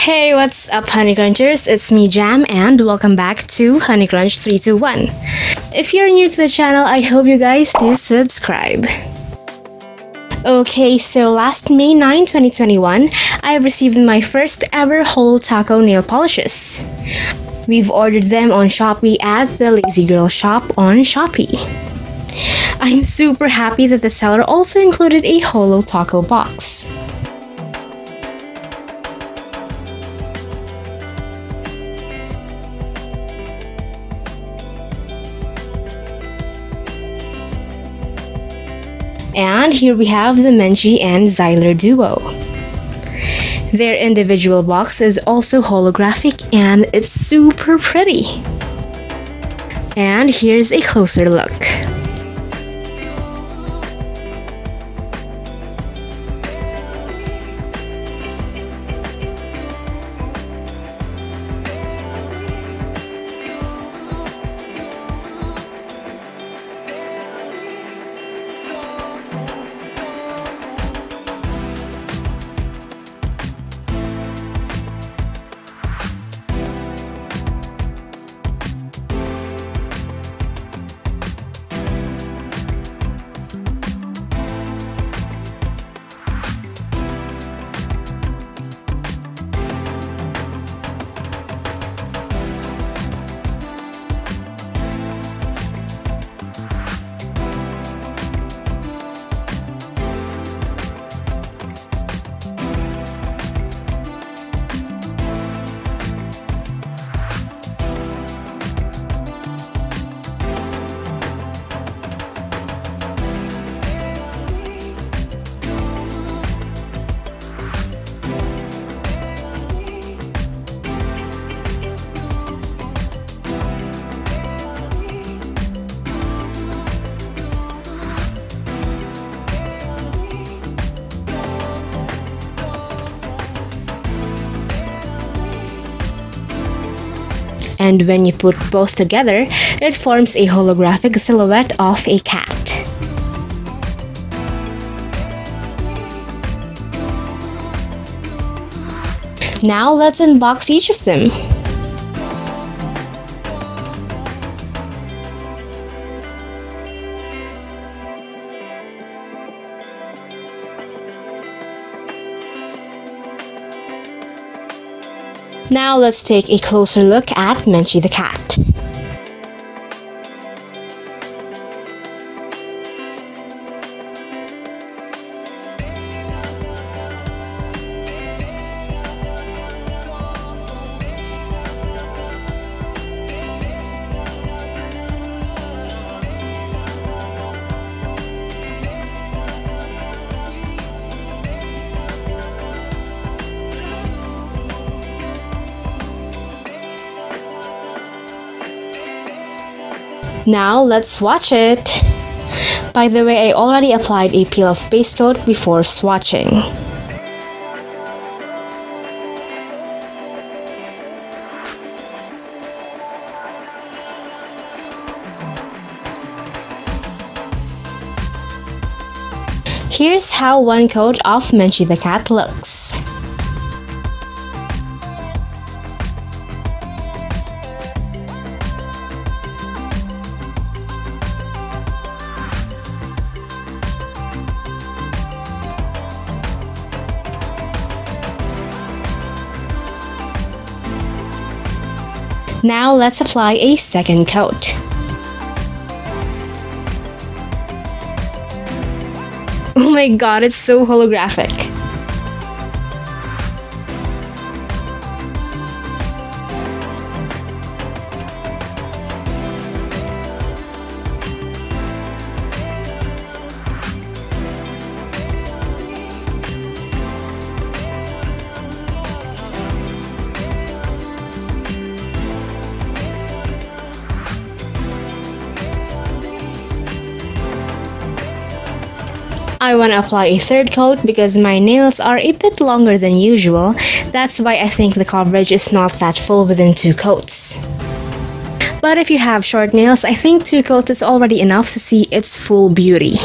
Hey, what's up, honeycrunchers? It's me, Jham, and welcome back to honeycrunch321. If you're new to the channel, I hope you guys do subscribe. Okay, so last May 9, 2021, I received my first ever Holo Taco nail polishes. We've ordered them on Shoppe at the Lazy Girl shop on Shoppe. I'm super happy that the seller also included a Holo Taco box. And here we have the Menchie and Zyler duo. Their individual box is also holographic and it's super pretty. And here's a closer look. And when you put both together, it forms a holographic silhouette of a cat. Now let's unbox each of them. Now let's take a closer look at Menchie the cat. Now let's swatch it. By the way, I already applied a peel-off base coat before swatching. Here's how one coat of Menchie the cat looks. Now let's apply a second coat. Oh my god, it's so holographic. I want to apply a third coat because my nails are a bit longer than usual. That's why I think the coverage is not that full within 2 coats. But if you have short nails, I think 2 coats is already enough to see its full beauty.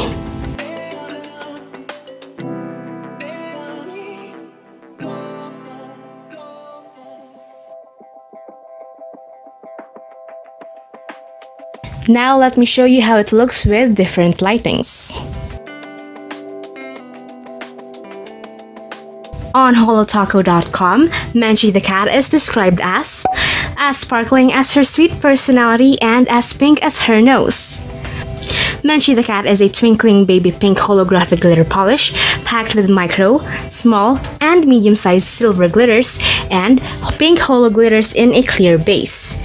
Now let me show you how it looks with different lightings. On holotaco.com, Menchie the cat is described as sparkling as her sweet personality and as pink as her nose. Menchie the cat is a twinkling baby pink holographic glitter polish packed with micro, small, and medium-sized silver glitters and pink holo glitters in a clear base.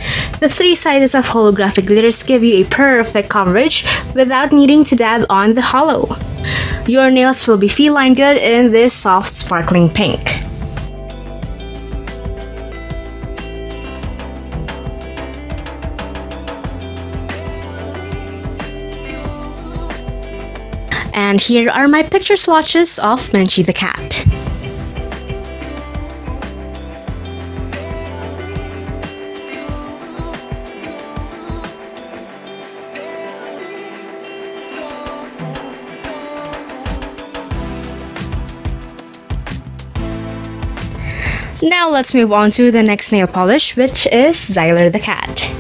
The three sizes of holographic glitters give you a perfect coverage without needing to dab on the holo. Your nails will be feline good in this soft sparkling pink. And here are my picture swatches of Menchie the cat. Now let's move on to the next nail polish, which is Zyler the cat.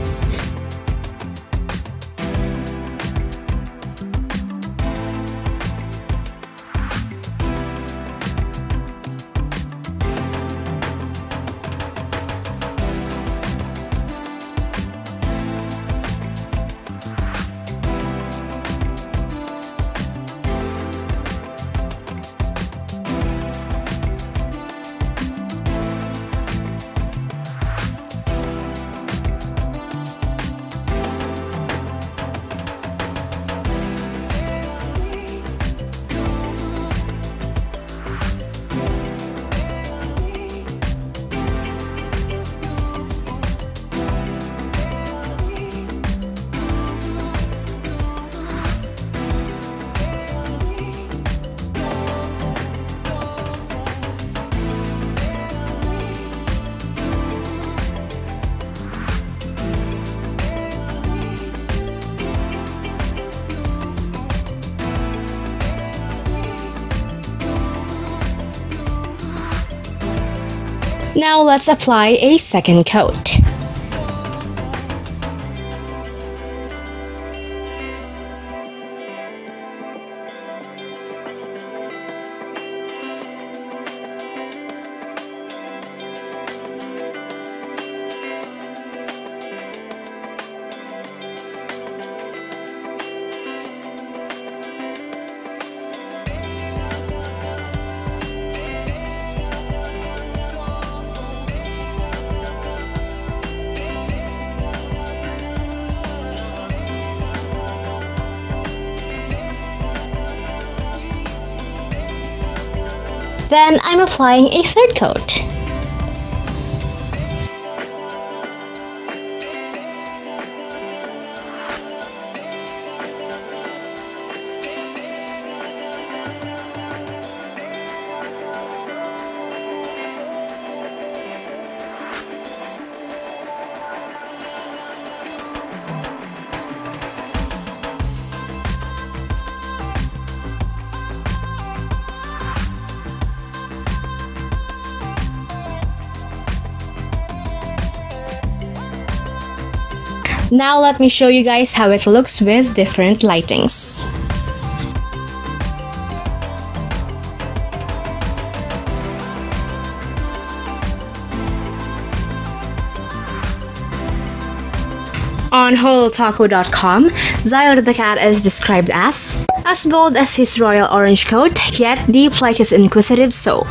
Now let's apply a second coat. Then I'm applying a third coat. Now let me show you guys how it looks with different lightings. On holotaco.com, Zyler the cat is described as bold as his royal orange coat, yet deep like his inquisitive soul.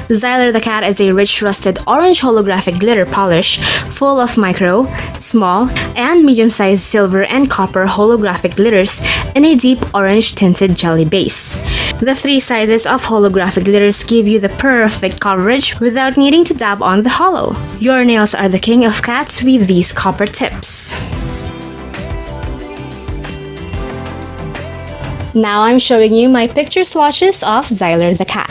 Zyler the cat is a rich rusted orange holographic glitter polish full of micro, small, and medium-sized silver and copper holographic glitters in a deep orange tinted jelly base. The three sizes of holographic glitters give you the perfect coverage without needing to dab on the holo. Your nails are the king of cats with these copper tips. Now I'm showing you my picture swatches of Zyler the cat.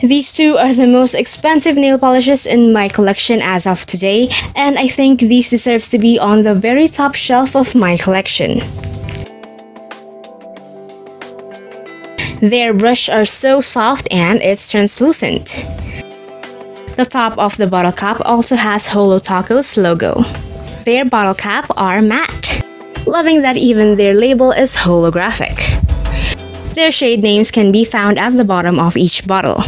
These two are the most expensive nail polishes in my collection as of today, and I think these deserves to be on the very top shelf of my collection. Their brush are so soft and it's translucent. The top of the bottle cap also has Holo Taco's logo. Their bottle cap are matte. Loving that even their label is holographic. Their shade names can be found at the bottom of each bottle.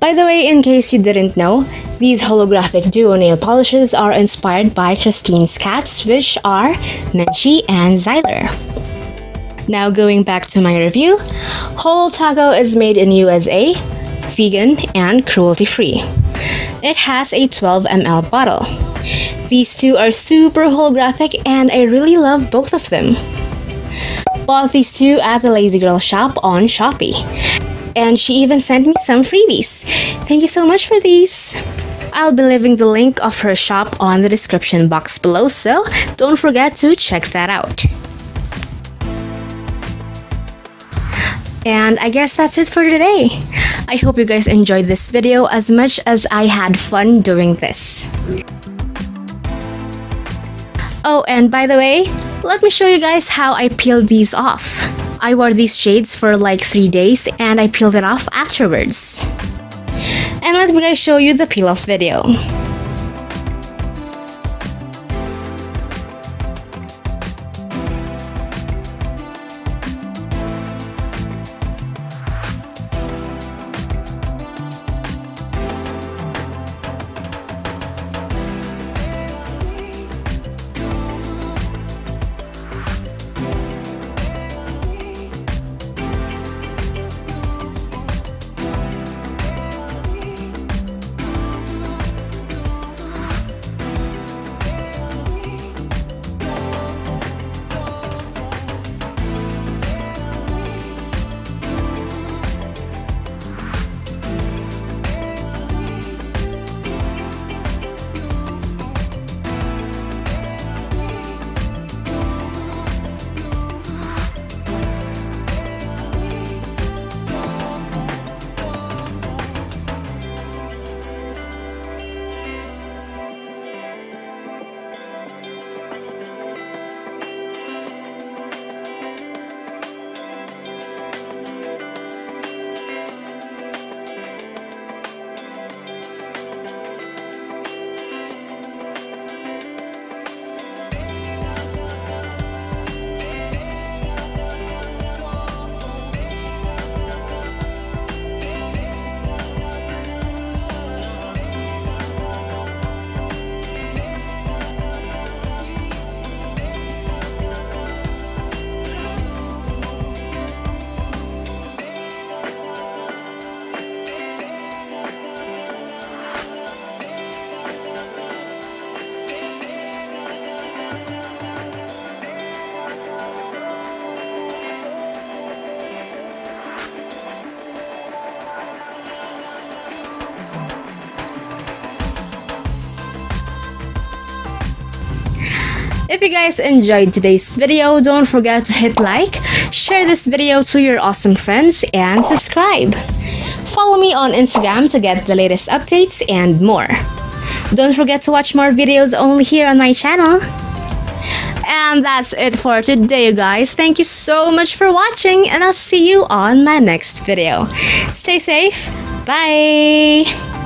By the way, in case you didn't know, these holographic duo nail polishes are inspired by Christine's cats, which are Menchie and Zyler. Now going back to my review, Holo Taco is made in USA, vegan, and cruelty-free. It has a 12 ml bottle. These two are super holographic and I really love both of them. Bought these two at the Lazy Girl shop on Shoppe. And she even sent me some freebies. Thank you so much for these! I'll be leaving the link of her shop on the description box below, so don't forget to check that out. And I guess that's it for today. I hope you guys enjoyed this video as much as I had fun doing this. Oh, and by the way, let me show you guys how I peeled these off. I wore these shades for like 3 days and I peeled it off afterwards. And let me guys show you the peel off video. If you guys enjoyed today's video, don't forget to hit like, share this video to your awesome friends, and subscribe. Follow me on Instagram to get the latest updates and more. Don't forget to watch more videos only here on my channel. And that's it for today, you guys. Thank you so much for watching, and I'll see you on my next video. Stay safe. Bye!